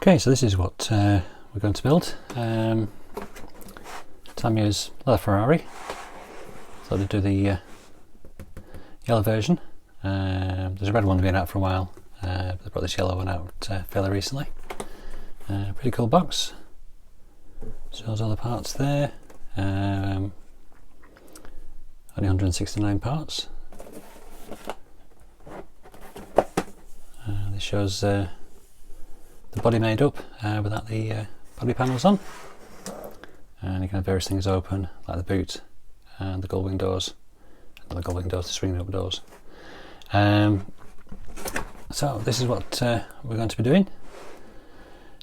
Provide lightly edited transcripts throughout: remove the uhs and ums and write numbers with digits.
Okay, so this is what we're going to build. Tamiya's LaFerrari. Thought I'd do the yellow version. There's a red one been out for a while, but they brought this yellow one out fairly recently. Pretty cool box. Shows all the parts there. Only 169 parts. This shows the body made up without the body panels on, and you can have various things open like the boot and the gull-wing doors, not the gull-wing doors, the swinging up doors. So this is what we're going to be doing.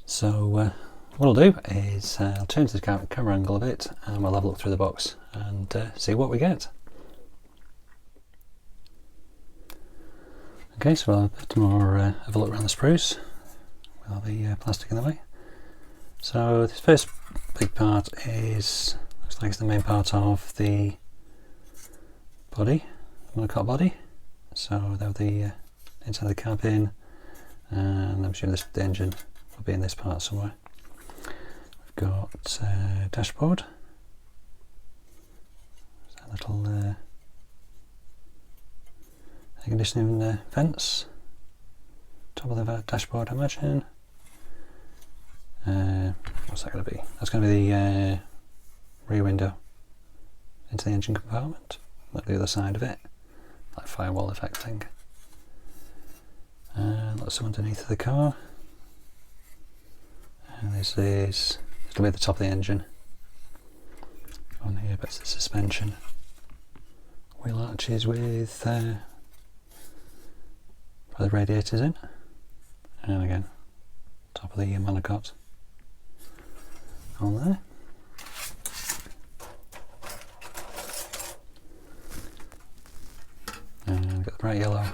So what I'll do is I'll change the camera angle a bit and we'll have a look through the box and see what we get. Okay, so I'll have a look around the sprues with all the plastic in the way. So this first big part looks like it's the main part of the body, monocoque body. So they have the inside of the cabin, and I'm sure the engine will be in this part somewhere. We've got dashboard, a little air conditioning vents, top of the dashboard I imagine. What's that going to be? That's going to be the rear window into the engine compartment, like the other side of it, like firewall effect thing. Lots underneath the car, and this is it'll be at the top of the engine. On here, but it's the suspension. Wheel arches with the radiators in, and again top of the monocoque on there. And we've got the bright yellow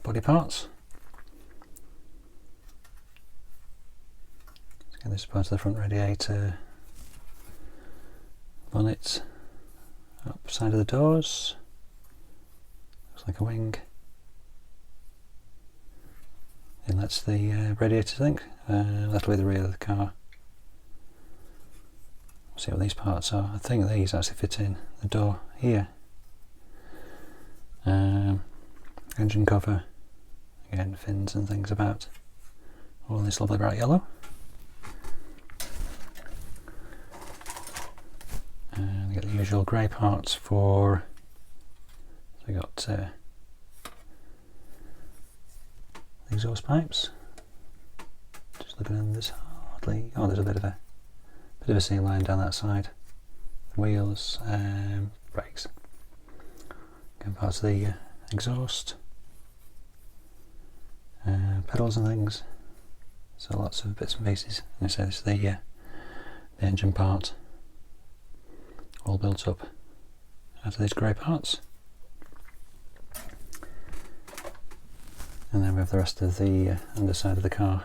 body parts. Again, this is part of the front radiator, bonnet, up side of the doors, looks like a wing. And that's the radiator thing. That'll be the rear of the car. We'll see what these parts are. I think these actually fit in the door here. Engine cover, again fins and things about. All this lovely bright yellow. And we get the usual grey parts for. So we got exhaust pipes. Just looking in this hardly. Oh, there's a bit of a seam line down that side. Wheels, brakes. Again, parts of the exhaust, pedals and things. So lots of bits and pieces. And I say this is the engine part, all built up out of these grey parts. And then we have the rest of the underside of the car,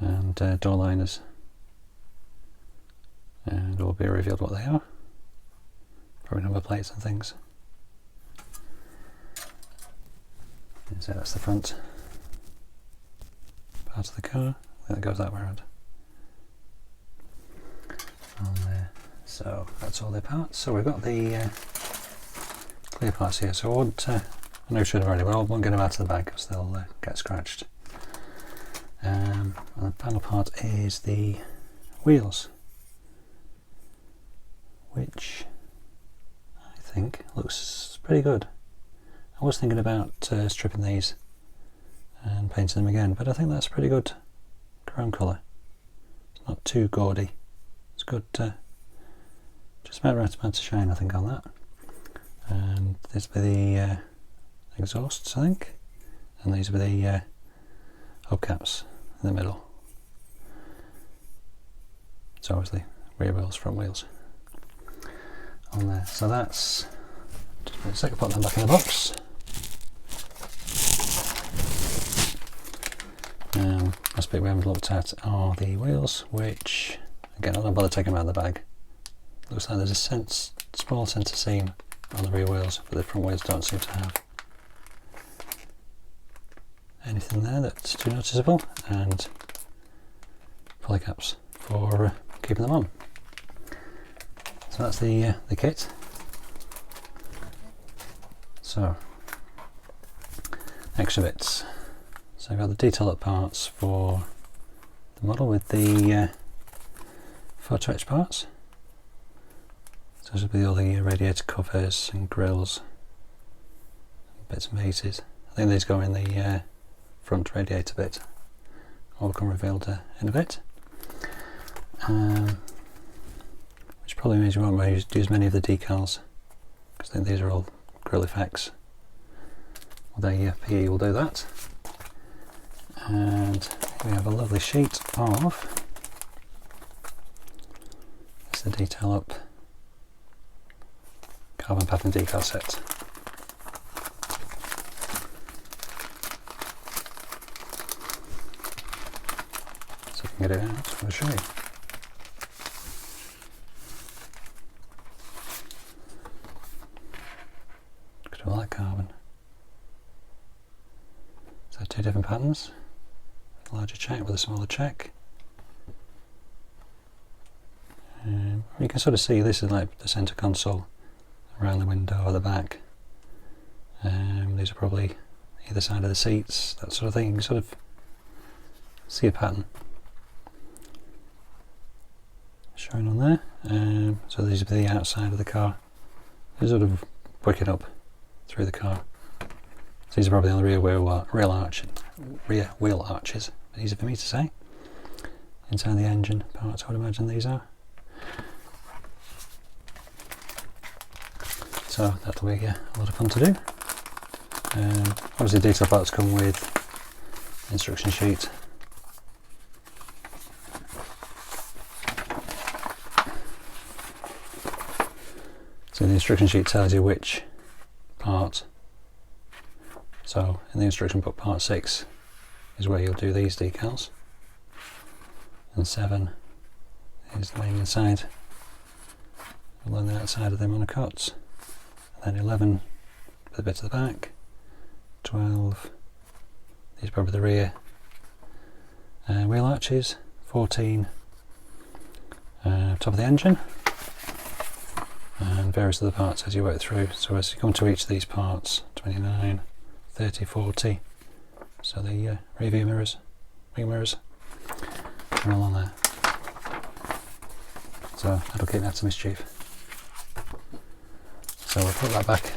and door liners, and it will be revealed what they are, probably number plates and things. And so that's the front part of the car. I think it goes that way around. On there. So that's all their parts. So we've got the clear parts here, so I won't, I know we should have already, but I won't get them out of the bag because they'll get scratched. And the final part is the wheels, which I think looks pretty good. I was thinking about stripping these and painting them again, but I think that's pretty good chrome colour. It's not too gaudy. It's good, just about right amount of shine I think on that. And this will be the exhausts, I think, and these will be the hubcaps in the middle. So obviously rear wheels, front wheels on there. So that's just a second, put them back in the box. Last bit we haven't looked at are the wheels, which again I don't bother taking them out of the bag. Looks like there's a small centre seam on the rear wheels, but the front wheels don't seem to have anything there that's too noticeable, and poly caps for keeping them on. So that's the kit. So extra bits. So I've got the detail up parts for the model with the photo-etched parts. So this will be all the radiator covers and grills, bits and pieces. I think these go in the front radiator bit. All become revealed in a bit. Which probably means you won't use many of the decals, because I think these are all grill effects. Well, the PE will do that. And we have a lovely sheet of, it's the detail up carbon pattern decal set. So if I can get it out, I'll show you. Look at all that carbon. So two different patterns, a larger check with a smaller check. You can sort of see this is like the centre console around the window or the back. These are probably either side of the seats, that sort of thing. You can sort of see a pattern showing on there. So these are the outside of the car. They're sort of working up through the car. So these are probably on the rear wheel arches. Easy for me to say. Inside the engine parts, I would imagine these are. So that'll be a lot of fun to do. Obviously detail parts come with instruction sheet. So the instruction sheet tells you which part. So in the instruction book, part 6 is where you'll do these decals, and 7 is laying inside along the outside of the monocoats, and then 11 for the bit at the back, 12 these are probably the rear wheel arches, 14 top of the engine, and various other parts as you work through. So as you come to each of these parts, 29, 30, 40, so the rear view mirrors, wing mirrors, are all on there. So that'll keep me out of mischief. So we'll put that back,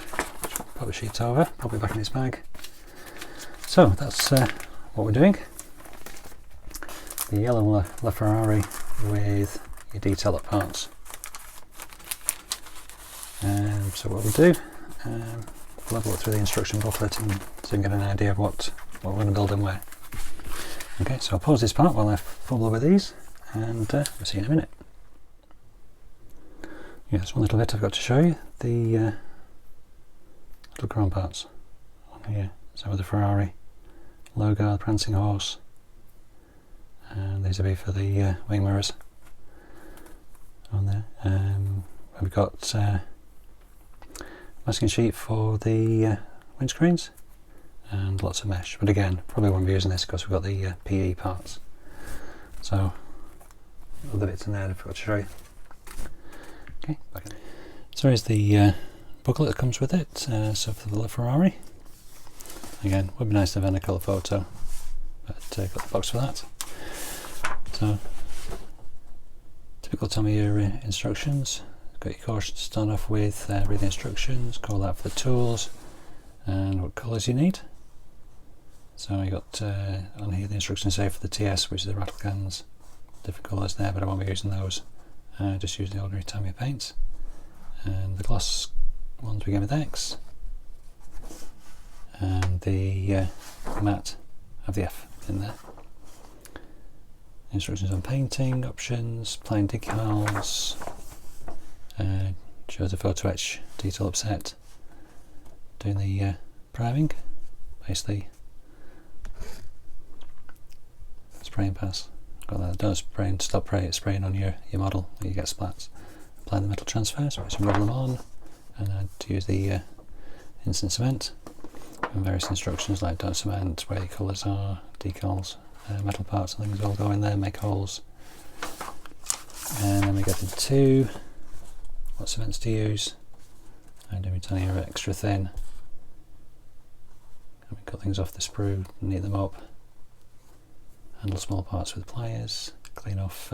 put the sheet over, pop it back in its bag. So that's what we're doing. The yellow LaFerrari with your detail up parts. So what we'll do, we'll have a look through the instruction booklet and so you can get an idea of what we're going to build and where. Okay, so I'll pause this part while I fumble with these, and we'll see you in a minute. Yes, one little bit I've got to show you, the little chrome parts on here. So with the Ferrari logo, the prancing horse, and these will be for the wing mirrors on there. We've got masking sheet for the windscreens and lots of mesh, but again probably won't be using this because we've got the PE parts. So other bits in there I forgot to show you. Okay, back in. So here's the booklet that comes with it. So for the LaFerrari, again would be nice to have a colour photo, but got the box for that. So typical Tamiya instructions. Got your caution to start off with, read the instructions, call out for the tools and what colours you need. So you got on here the instructions say for the TS, which is the rattle cans, different colours there, but I won't be using those. Just use the ordinary Tamiya paints. And the gloss ones begin with X, and the matte have the F in there. Instructions on painting, options, plain decals, shows a photo etch detail upset, doing the priming, basically spray and pass. Got that. Don't spray and stop spraying on your model, you get splats. Apply the metal transfer, so we rub them on, and to use the instant cement. and various instructions like don't cement, where your colours are, decals, metal parts and things all go in there, make holes. And then we get into what cements to use. And we tell you extra thin. And we cut things off the sprue, neat them up, handle small parts with pliers, clean off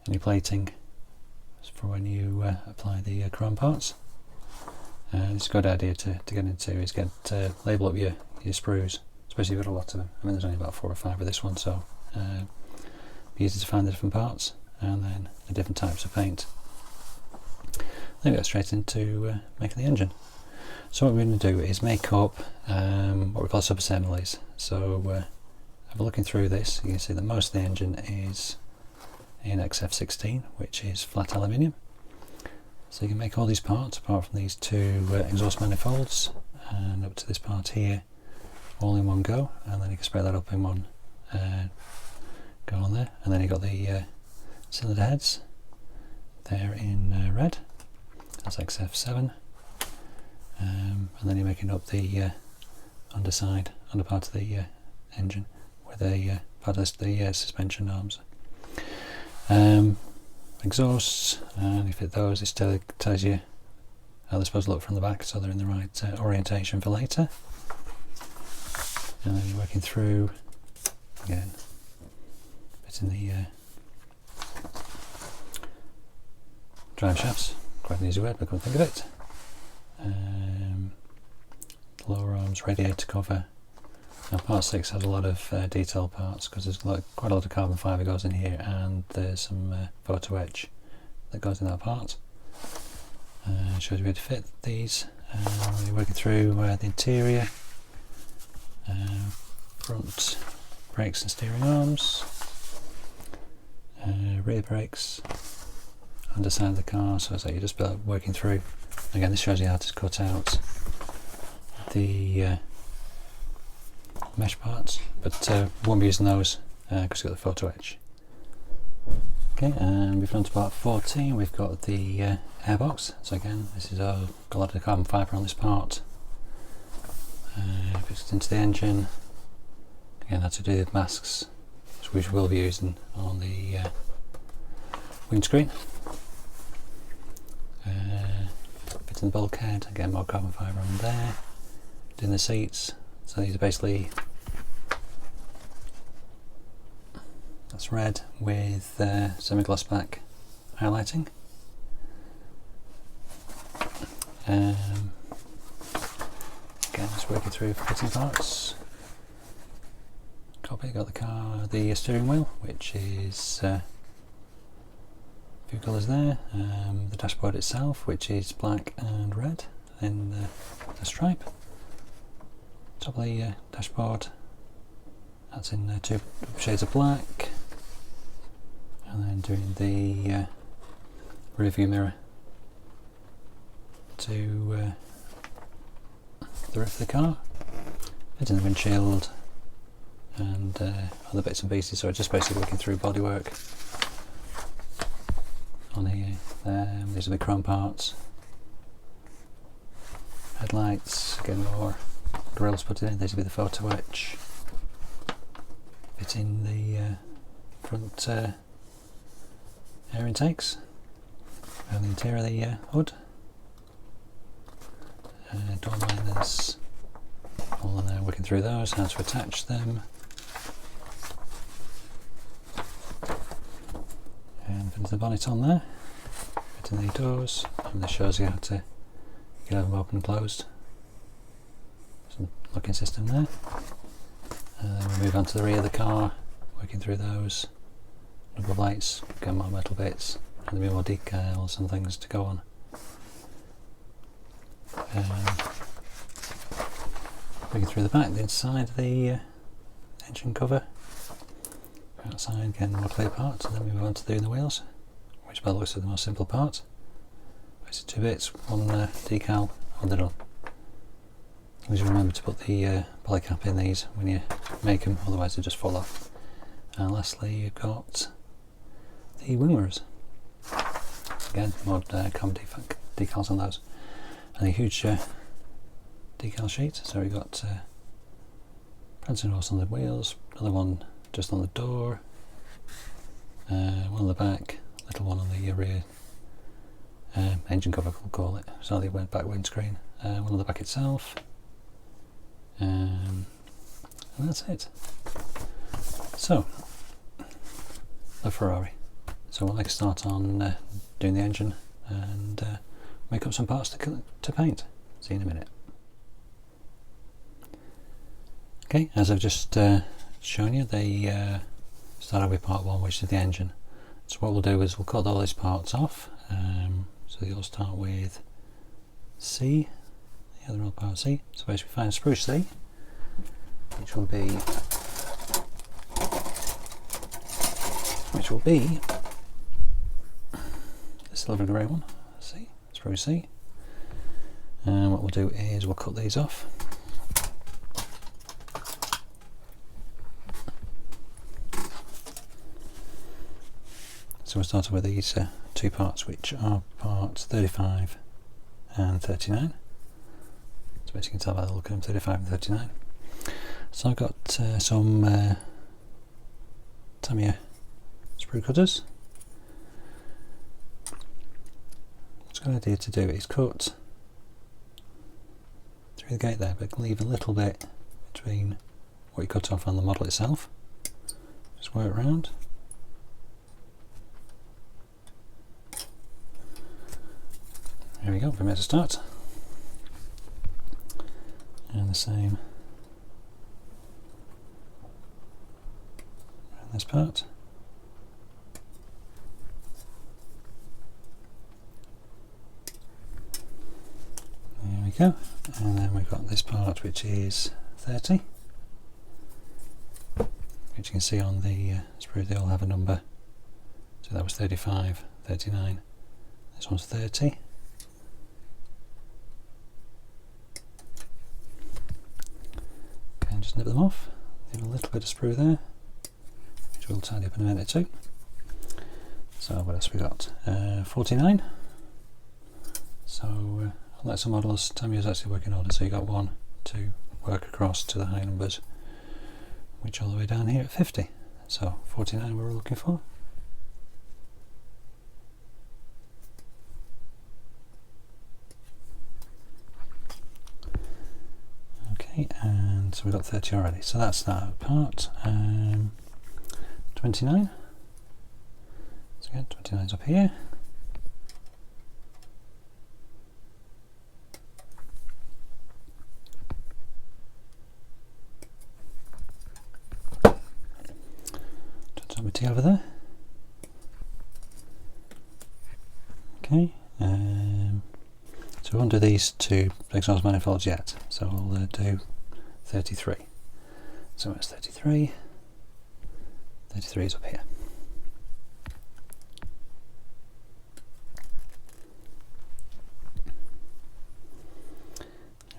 any plating for when you apply the chrome parts. It's a good idea to get into is label up your sprues, especially if you've got a lot of them. I mean, there's only about 4 or 5 of this one, so be easy to find the different parts and then the different types of paint. Then we go straight into making the engine. So what we're going to do is make up what we call sub-assemblies. So have a looking through this, you can see that most of the engine is in XF16, which is flat aluminium. So you can make all these parts apart from these 2 exhaust manifolds and up to this part here all in one go, and then you can spread that up in one go on there. And then you've got the cylinder heads, they're in red, that's XF7, and then you're making up the under part of the engine with a part of the suspension arms. Exhausts, and you fit those, it tells you how they're supposed to look from the back, so they're in the right orientation for later. And then you're working through again, fitting the drive shafts, quite an easy word but I couldn't think of it. Lower arms, radiator cover. Now part 6 has a lot of detail parts because there's quite a lot of carbon fibre goes in here, and there's some photo-etched that goes in that part. Shows you where to fit these. You're working through the interior, front brakes and steering arms, rear brakes, underside of the car, so it's like you're just working through. Again, this shows you how to cut out the mesh parts, but won't be using those because we've got the photo-etched. Okay, and we've done to part 14, we've got the airbox. So again, this is got a lot of carbon fibre on this part. Fixed into the engine. Again, how to do the masks, which we will be using on the windscreen. Fitting the bulkhead, again more carbon fibre on there. Doing the seats, so these are basically, that's red with semi-gloss back highlighting. Again, just working through fitting parts. Copy, got the steering wheel, which is a few colours there. The dashboard itself, which is black and red, and a stripe. Top of the dashboard, that's in 2 shades of black. And then doing the rear view mirror to the roof of the car, fitting the windshield and other bits and pieces. So just basically working through bodywork on here. These are the chrome parts. Headlights, again more grills put in. These will be the photo-etched. Fitting the front air intakes and the interior of the hood. Door liners, all in there, working through those, how to attach them. And putting the bonnet on there, fitting the doors, and this shows you how to get them open and closed. Some locking system there. And then we move on to the rear of the car, working through those. Number of lights, again more metal bits, and there'll be more decals and things to go on. Looking through the back, the inside of the engine cover. Outside, again more clear parts, and then we move on to doing the wheels, which by the looks of the most simple part. Basically 2 bits, one decal, and they're done. Always remember to put the poly cap in these when you make them, otherwise they just fall off. And lastly, you've got the wing mirrors. Again, more common decals on those. And a huge decal sheet. So we've got prancing horse on the wheels, another one just on the door, one on the back, little one on the rear engine cover, we'll call it, so the back windscreen, one on the back itself, and that's it. So, the Ferrari. So we'll make a start on doing the engine and make up some parts to paint. See you in a minute. Okay, as I've just shown you, they started with part one, which is the engine. So what we'll do is we'll cut all these parts off. So you'll start with C, the other part C. So basically find Sprue C, which will be the silver grey one. C, Sprue C. And what we'll do is we'll cut these off. So we're starting with these two parts, which are parts 35 and 39. So as you can tell by the look of them, 35 and 39. So I've got some Tamiya sprue cutters. What's a good idea to do is cut through the gate there, but leave a little bit between what you cut off and the model itself. Just work around. There we go, from here to start. And the same around this part. There we go. And then we've got this part, which is 30. Which you can see on the sprue, they all have a number. So that was 35, 39. This one's 30. Just nip them off, leave a little bit of sprue there, which we'll tidy up in a minute too. So what else we got? 49. So like some models, Tamiya's actually working order, so you got 1 to work across to the high numbers, which all the way down here at 50. So 49 we're looking for. And so we've got 30 already, so that's that part. 29. So again, 29's up here. Turns up T over there. Okay. So we won't do these two exhaust manifolds yet, so we'll do 33. So it's 33. 33 is up here.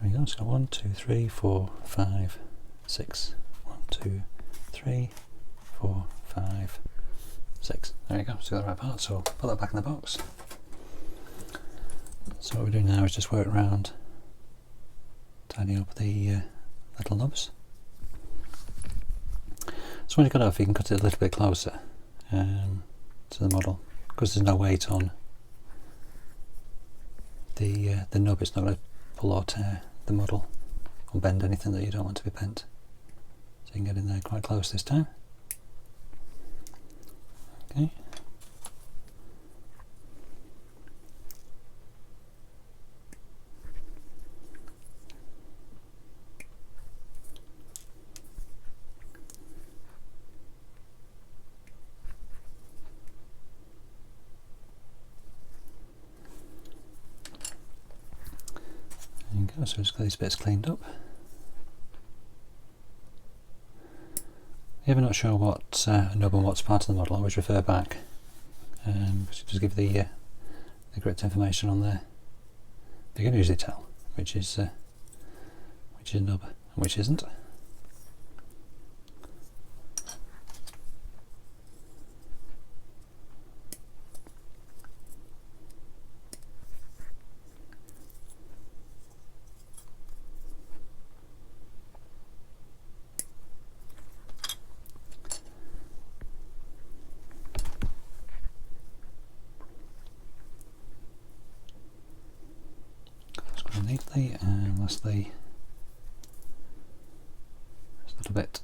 There we go. So 1, 2, 3, 4, 5, 6. 1, 2, 3, 4, 5, 6. There we go. So got the right part. So put that back in the box. So what we're doing now is just work around, tidying up the little nubs. So when you cut it off, you can cut it a little bit closer to the model, because there's no weight on the nub. It's not going to pull or tear the model or bend anything that you don't want to be bent. So you can get in there quite close this time. Okay. So just get these bits cleaned up. If you're not sure what nub and what's part of the model, always refer back, because it does give the correct information on there. You can usually tell which is nub and which isn't. smoothly, and lastly just a little bit.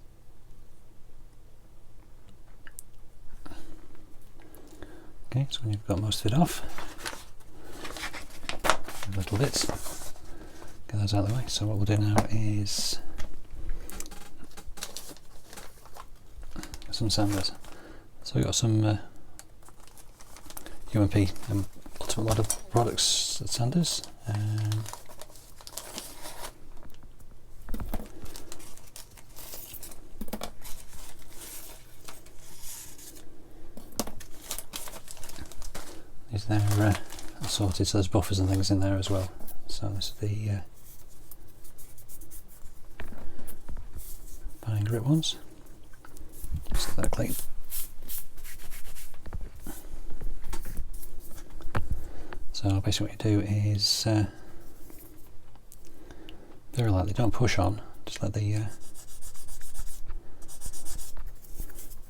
Okay, so when you've got most of it off, little bits, get those out of the way. So what we'll do now is some sanders. So we've got some UMP Ultimate Model Products sanders. These there assorted, so there's buffers and things in there as well. So this is the fine grip ones. Just get that clean. So basically what you do is very lightly, don't push on, just let the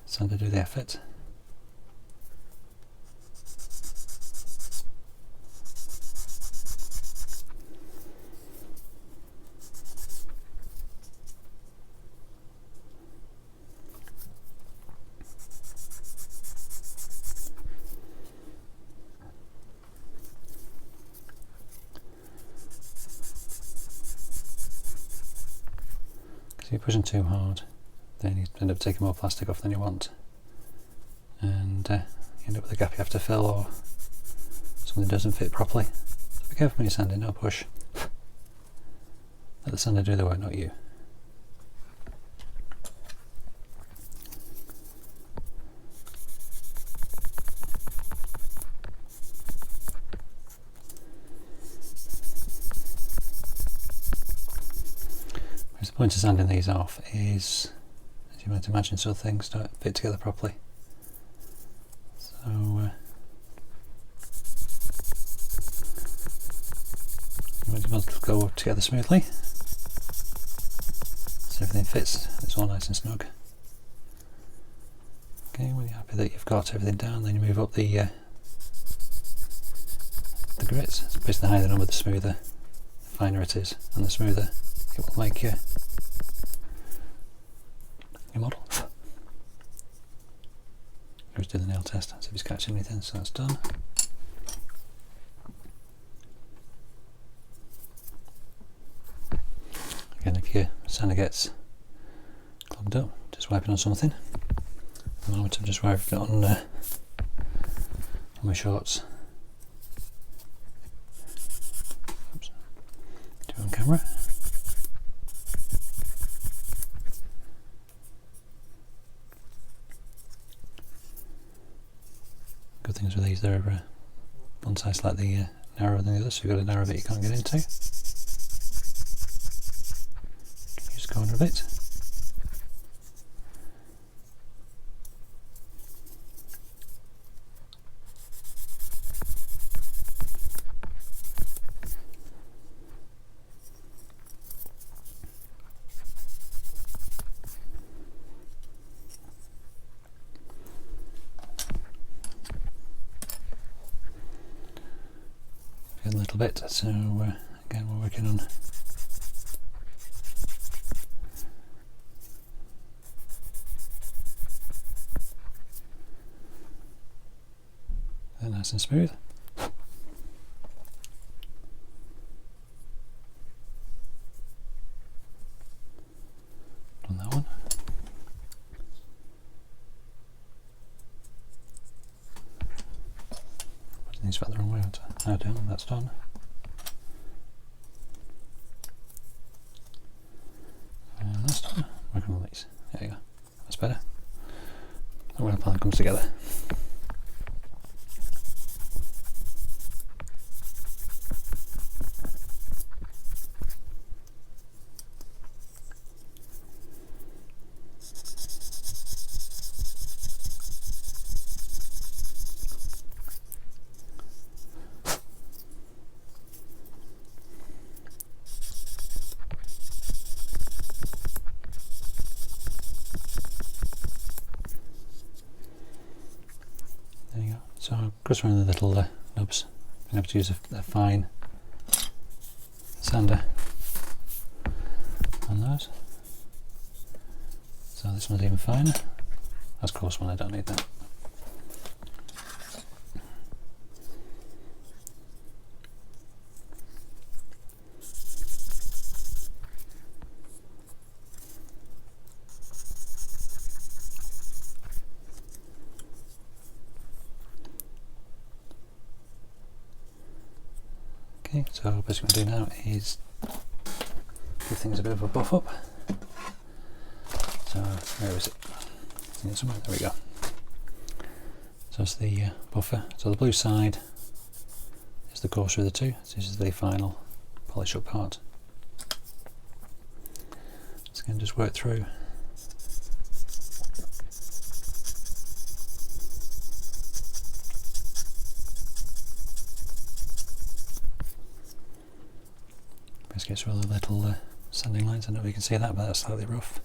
sander do the effort. If you're pushing too hard, then you end up taking more plastic off than you want, and you end up with a gap you have to fill, or something that doesn't fit properly. So be careful when you're sanding, no push. Let the sander do the work, not you. The point of sanding these off is, as you might imagine, so things don't fit together properly. So you want them to go together smoothly, so everything fits, it's all nice and snug. Okay, when you're happy that you've got everything down, then you move up the grits. So basically the higher the number, the smoother, the finer it is, and the smoother it will make your model. Let's do the nail test, see if it's catching anything, so that's done. Again, if your sander gets clogged up, just wipe it on something. At the moment I'm just wiping it on my shorts. Oops. Do it on camera. Good things with these, they're one side slightly narrower than the other, so you've got a narrow bit you can't get into. Use the corner a bit. A little bit, so again we're working on that nice and smooth. Done that one. Putting these back the wrong way. Now down, that's done. And that's done. Working on these. There you go. That's better. That when the plan comes together. There you go. So just around the little nubs, you have to use a fine sander on those. So this one's even finer. That's coarse one, I don't need that. Okay, so basically what I'm doing now is give things a bit of a buff up. So where is it? Somewhere. There we go. So that's the buffer. So the blue side is the coarser of the two. So this is the final polish up part. So again, just work through. Basically it's all the little sanding lines. I don't know if you can see that, but that's slightly rough.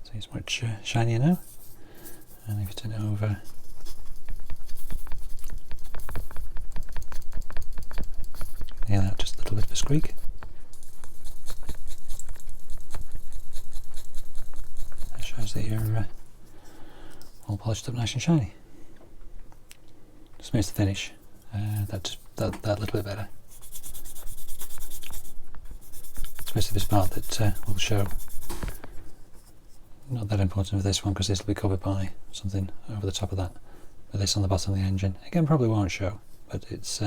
So it's much shinier now. And if you turn it over, hear that, just a little bit of a squeak. That shows that you're all polished up nice and shiny. Just makes the finish that little bit better. Especially this part that will show. Not that important for this one because this will be covered by something over the top of that. But this on the bottom of the engine, again, probably won't show, but it's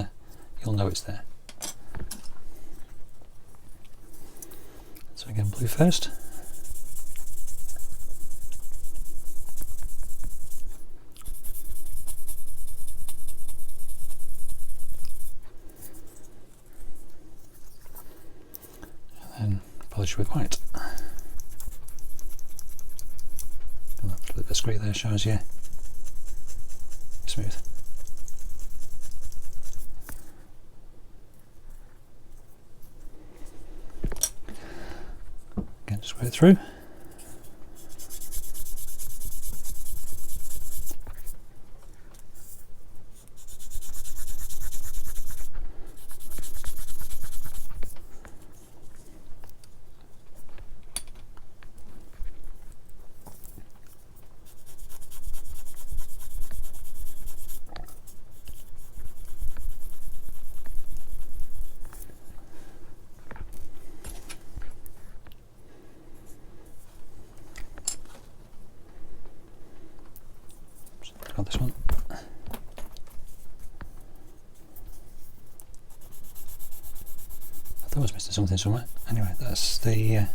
you'll know it's there. So again, blue first. And then polish with white. And that little bit of squeak there shows you smooth. Again, just work it through. Got this one. I thought I was missing something somewhere. Anyway, that's the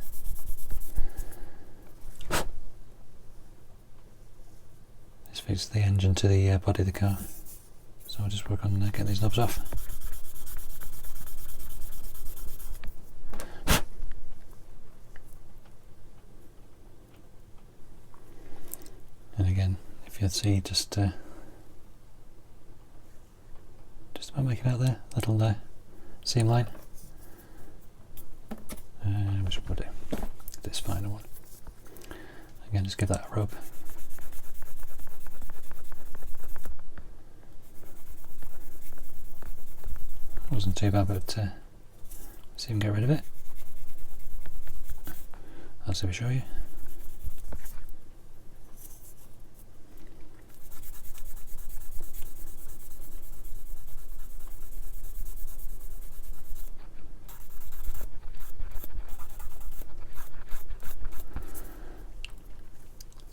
this fits the engine to the body of the car. So I'll just work on getting these knobs off. And again, if you see, just about make it out there, little seam line. Which one will do? This final one. Again, just give that a rub. Wasn't too bad, but let's see if we can get rid of it. I'll see if I show you.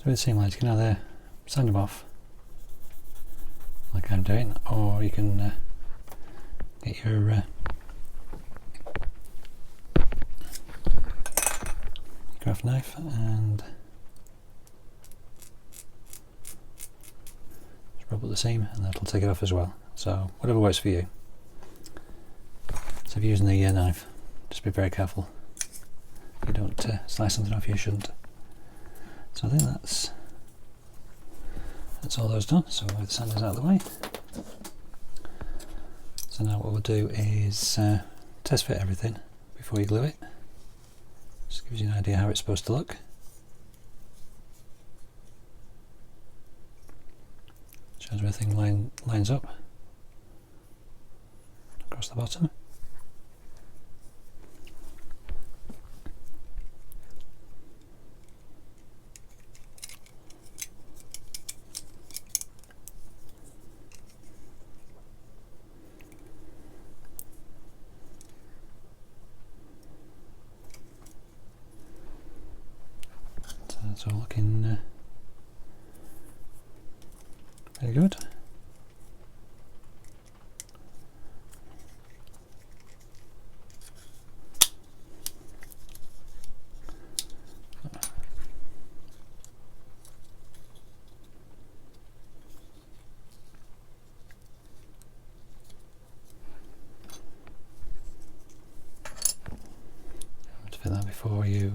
With the seam lines, you can either sand them off like I'm doing, or you can get your craft knife and just rub up the seam, and that'll take it off as well. So whatever works for you. So if you're using the knife, just be very careful. If you don't slice something off, you shouldn't. So I think that's all those done. So with the sanders out of the way. So now what we'll do is test fit everything before you glue it. Just gives you an idea how it's supposed to look. as everything lines up across the bottom. So that's all looking very good. To fit that before you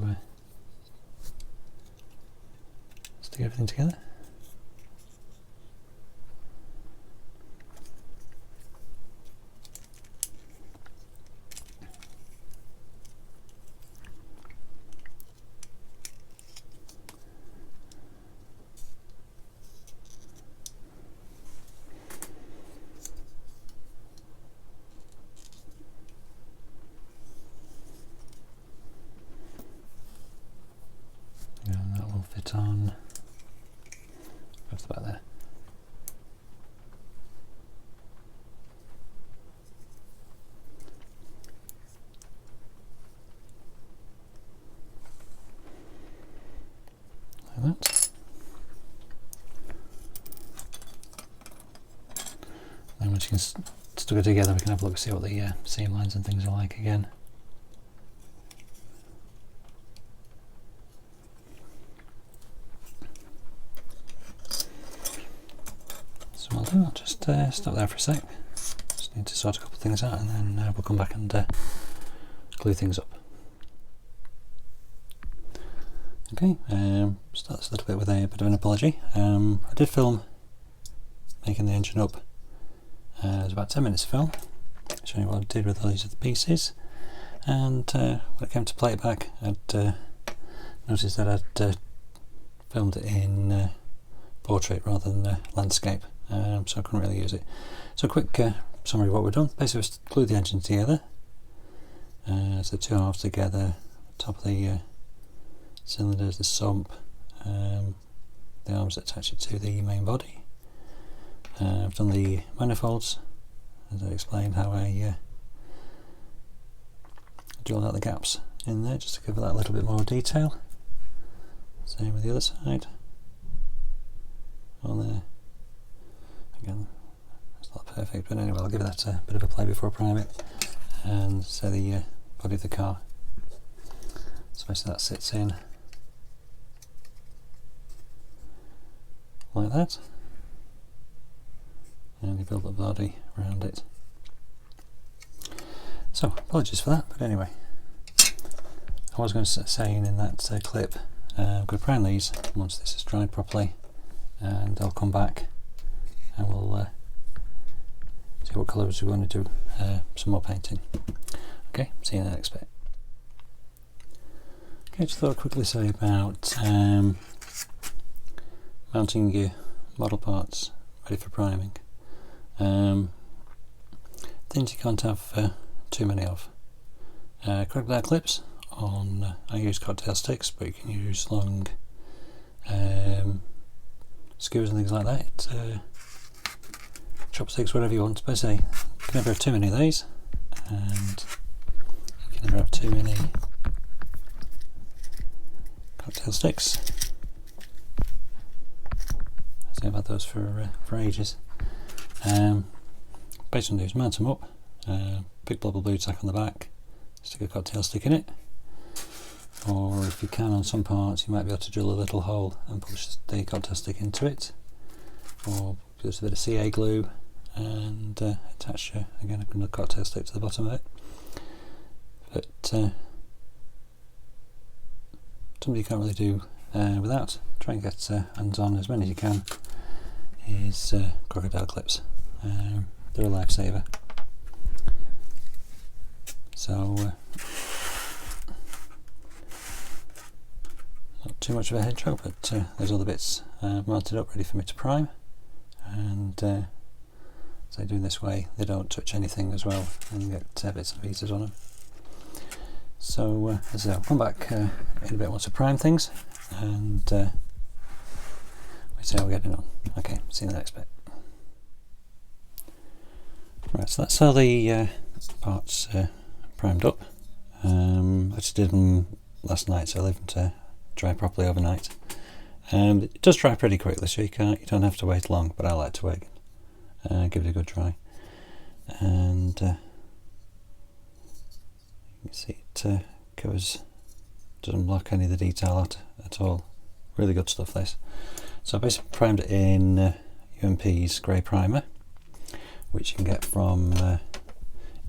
stick everything together. And that will fit on just about there. Like that. Then once you can stick it together, we can have a look and see what the seam lines and things are like again. So I'll just stop there for a sec. Just need to sort a couple of things out, and then we'll come back and glue things up. Okay, start this a little bit with a bit of an apology. I did film making the engine up. It was about 10 minutes of film, showing you what I did with all these other pieces, and when I came to play it back, I'd noticed that I'd filmed it in portrait rather than landscape, so I couldn't really use it. So a quick summary of what we've done. Basically, we've glued the engine together, so the two halves together, top of the cylinders, the sump, the arms that attach it to the main body. I've done the manifolds, as I explained how I drilled out the gaps in there just to give that a little bit more detail. Same with the other side. On there, again, it's not perfect, but anyway, I'll give that a bit of a play before I prime it. And so the body of the car, so basically that sits in like that, and you build the body around it. So apologies for that, but anyway, I was going to say in that clip, I'm going to prime these once this is dried properly, and I'll come back and we'll see what colours we're going to do some more painting. Okay, see you in the next bit. Okay, just thought I'd quickly say about mounting your model parts ready for priming. Things you can't have too many of. Crocodile clips on, I use cocktail sticks, but you can use long skewers and things like that. Chopsticks, whatever you want. Basically, you can never have too many of these, and you can never have too many cocktail sticks. I've had those for ages. Basically, just mount them up, big bubble blue tack on the back, stick a cocktail stick in it, or if you can on some parts you might be able to drill a little hole and push the cocktail stick into it, or just a bit of CA glue and attach again a cocktail stick to the bottom of it. But something you can't really do without, try and get hands on as many as you can, is crocodile clips. They're a lifesaver. So not too much of a head job, but there's all the bits mounted up ready for me to prime, and so doing this way they don't touch anything as well and get bits and pieces on them. So as I say, I'll come back in a bit once I prime things, and we see how we're getting on. Okay, see you in the next bit. Right, so that's all the parts primed up. I just did them last night, so I leave them to dry properly overnight. It does dry pretty quickly, so you don't have to wait long, but I like to wait. Give it a good dry, and you can see it doesn't block any of the detail out at all. Really good stuff, this. So I basically primed it in UMP's grey primer, which you can get from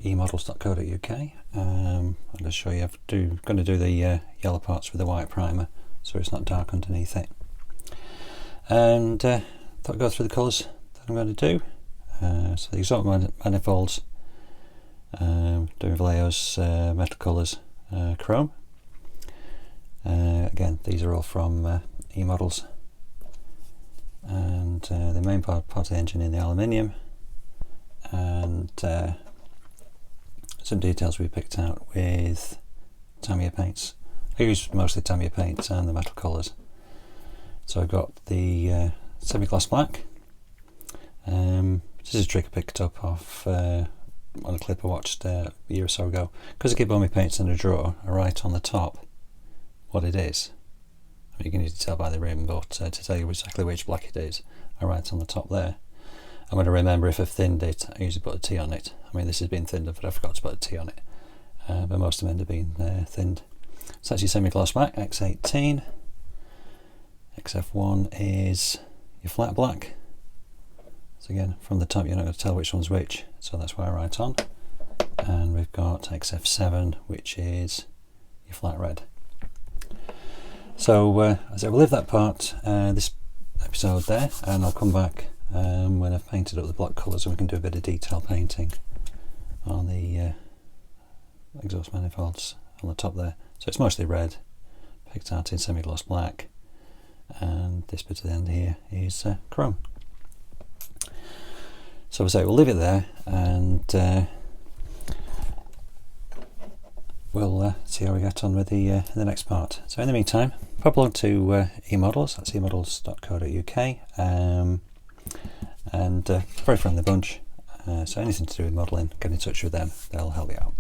eModels.co.uk. I'll just show you. I'm going to do the yellow parts with the white primer, so it's not dark underneath it. And thought I'd go through the colours that I'm going to do. So the exhaust manifolds, doing Vallejo's metal colours, chrome. Again, these are all from eModels. And the main part of the engine in the aluminium, and some details we picked out with Tamiya paints. I use mostly Tamiya paints and the metal colours. So I've got the semi-gloss black. This is a trick I picked up off on a clip I watched a year or so ago. Because I keep all my paints in a drawer, I write on the top what it is. You can usually tell by the rim, but to tell you exactly which black it is, I write on the top there. I'm going to remember if I've thinned it, I usually put a T on it. I mean, this has been thinned, but I forgot to put a T on it. But most of them end up being thinned. So that's your semi-gloss black, X18. XF1 is your flat black. So again, from the top you're not going to tell which one's which, so that's why I write on. And we've got XF7, which is your flat red. So as I will leave that part, this episode there, and I'll come back when I've painted up the block colours and we can do a bit of detail painting on the exhaust manifolds on the top there. So it's mostly red, picked out in semi-gloss black, and this bit at the end here is chrome. So as I say, we'll leave it there, and we'll see how we get on with the next part. So in the meantime, pop along to eModels, that's eModels.co.uk, and very friendly bunch. So anything to do with modelling, get in touch with them, they'll help you out.